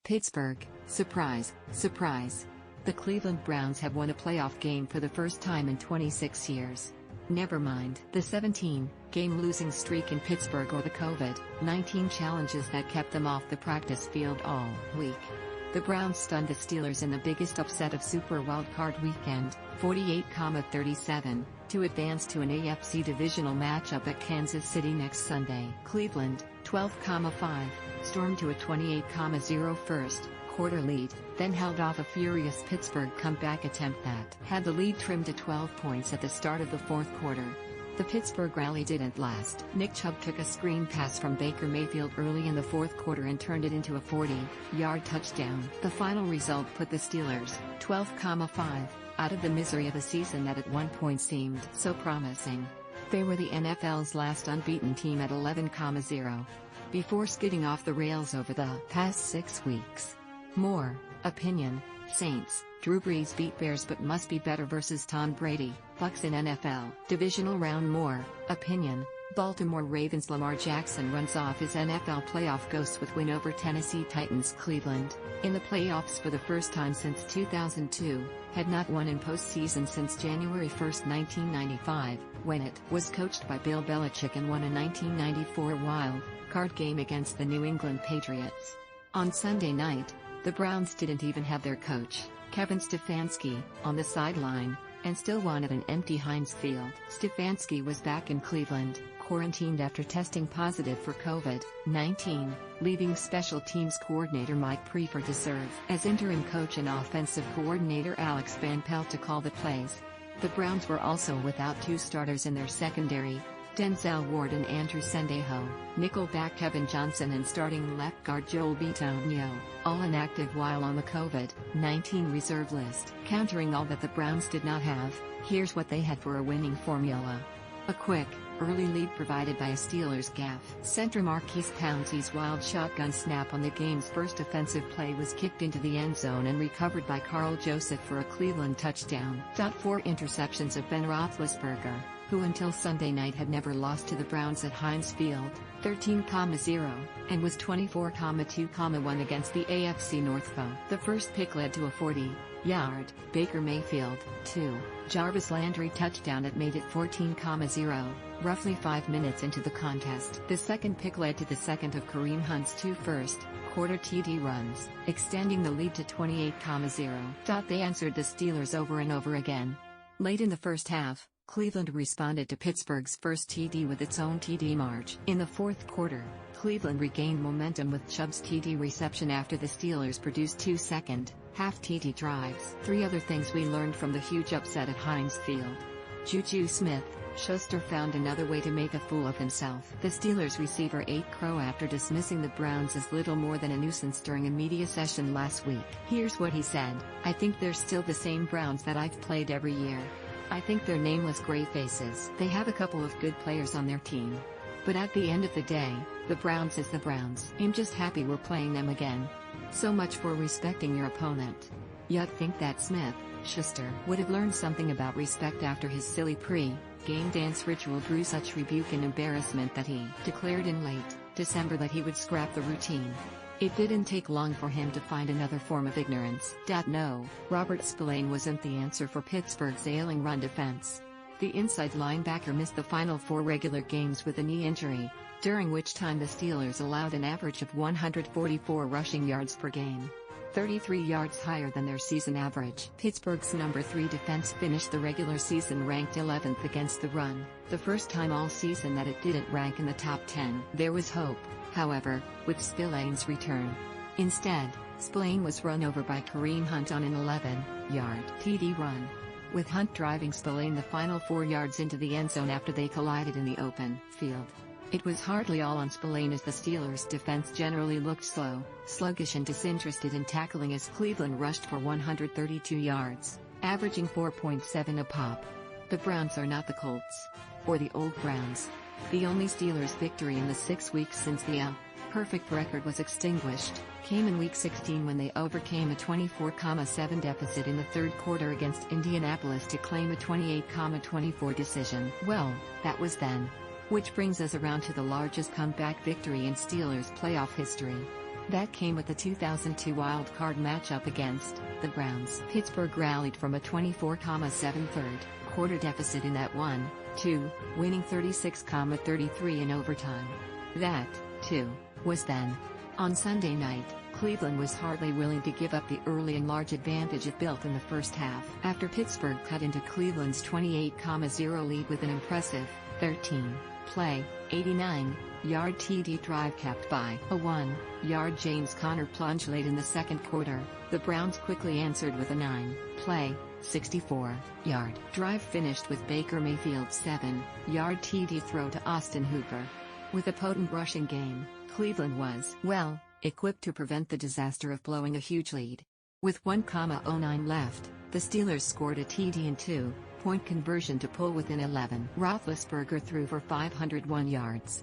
Pittsburgh, surprise, surprise. The Cleveland Browns have won a playoff game for the first time in 26 years. Never mind the 17-game losing streak in Pittsburgh or the COVID-19 challenges that kept them off the practice field all week. The Browns stunned the Steelers in the biggest upset of Super Wildcard Weekend, 48-37, to advance to an AFC divisional matchup at Kansas City next Sunday. Cleveland, 12-5, stormed to a 28-0 first-quarter lead, then held off a furious Pittsburgh comeback attempt that had the lead trimmed to 12 points at the start of the fourth quarter. The Pittsburgh rally didn't last. Nick Chubb took a screen pass from Baker Mayfield early in the fourth quarter and turned it into a 40-yard touchdown. The final result put the Steelers, 12-5, out of the misery of a season that at one point seemed so promising. They were the NFL's last unbeaten team at 11-0. Before skidding off the rails over the past 6 weeks. More opinion. Saints, Drew Brees beat Bears but must be better versus Tom Brady, Bucks in NFL divisional round. More opinion. Baltimore Ravens Lamar Jackson runs off his NFL playoff ghosts with win over Tennessee Titans. Cleveland, in the playoffs for the first time since 2002, had not won in postseason since January 1, 1995, when it was coached by Bill Belichick and won a 1994 wild card game against the New England Patriots. On Sunday night, the Browns didn't even have their coach, Kevin Stefanski, on the sideline, and still won at an empty Heinz Field. Stefanski was back in Cleveland, quarantined after testing positive for COVID-19, leaving special teams coordinator Mike Prefer to serve as interim coach and offensive coordinator Alex Van Pelt to call the plays. The Browns were also without two starters in their secondary, Denzel Ward and Andrew Sendejo, nickelback Kevin Johnson and starting left guard Joel Bitonio, all inactive while on the COVID-19 reserve list. Countering all that the Browns did not have, here's what they had for a winning formula. A quick, early lead provided by a Steelers gaffe. Center Marquise Pouncey's wild shotgun snap on the game's first offensive play was kicked into the end zone and recovered by Carl Joseph for a Cleveland touchdown. 4 interceptions of Ben Roethlisberger, who until Sunday night had never lost to the Browns at Heinz Field, 13-0, and was 24-2-1 against the AFC North foe. The first pick led to a 40-yard Baker Mayfield, 2, Jarvis Landry touchdown that made it 14-0, roughly 5 minutes into the contest. The second pick led to the second of Kareem Hunt's 2 first-quarter TD runs, extending the lead to 28-0. They answered the Steelers over and over again. Late in the first half, Cleveland responded to Pittsburgh's first TD with its own TD march. In the fourth quarter, Cleveland regained momentum with Chubb's TD reception after the Steelers produced 2 second-half TD drives. 3 other things we learned from the huge upset at Heinz Field. Juju Smith-Schuster found another way to make a fool of himself. The Steelers receiver ate crow after dismissing the Browns as little more than a nuisance during a media session last week. Here's what he said: "I think they're still the same Browns that I've played every year. I think they're nameless gray faces. They have a couple of good players on their team. But at the end of the day, the Browns is the Browns. I'm just happy we're playing them again. So much for respecting your opponent." You'd think that Smith-Schuster would have learned something about respect after his silly pre-game dance ritual drew such rebuke and embarrassment that he declared in late December that he would scrap the routine. It didn't take long for him to find another form of ignorance. No, Robert Spillane wasn't the answer for Pittsburgh's ailing run defense. The inside linebacker missed the final 4 regular games with a knee injury, during which time the Steelers allowed an average of 144 rushing yards per game, 33 yards higher than their season average. Pittsburgh's number 3 defense finished the regular season ranked 11th against the run, the first time all season that it didn't rank in the top 10. There was hope, however, with Spillane's return. Instead, Spillane was run over by Kareem Hunt on an 11-yard TD run, with Hunt driving Spillane the final 4 yards into the end zone after they collided in the open field. It was hardly all on Spillane as the Steelers' defense generally looked slow, sluggish and disinterested in tackling as Cleveland rushed for 132 yards, averaging 4.7 a pop. The Browns are not the Colts. Or the old Browns. The only Steelers victory in the 6 weeks since the perfect record was extinguished came in Week 16 when they overcame a 24-7 deficit in the third quarter against Indianapolis to claim a 28-24 decision. Well, that was then. Which brings us around to the largest comeback victory in Steelers playoff history. That came with the 2002 wild-card matchup against the Browns. Pittsburgh rallied from a 24-7 third-quarter deficit in that 1-2, winning 36-33 in overtime. That, too, was then. On Sunday night, Cleveland was hardly willing to give up the early and large advantage it built in the first half. After Pittsburgh cut into Cleveland's 28-0 lead with an impressive 13-play, 89-yard TD drive capped by a 1-yard James Conner plunge late in the second quarter, the Browns quickly answered with a 9-play, 64-yard drive finished with Baker Mayfield's 7-yard TD throw to Austin Hooper. With a potent rushing game, Cleveland was, well, equipped to prevent the disaster of blowing a huge lead. With 1:09 left, the Steelers scored a TD and two-point conversion to pull within 11. Roethlisberger threw for 501 yards,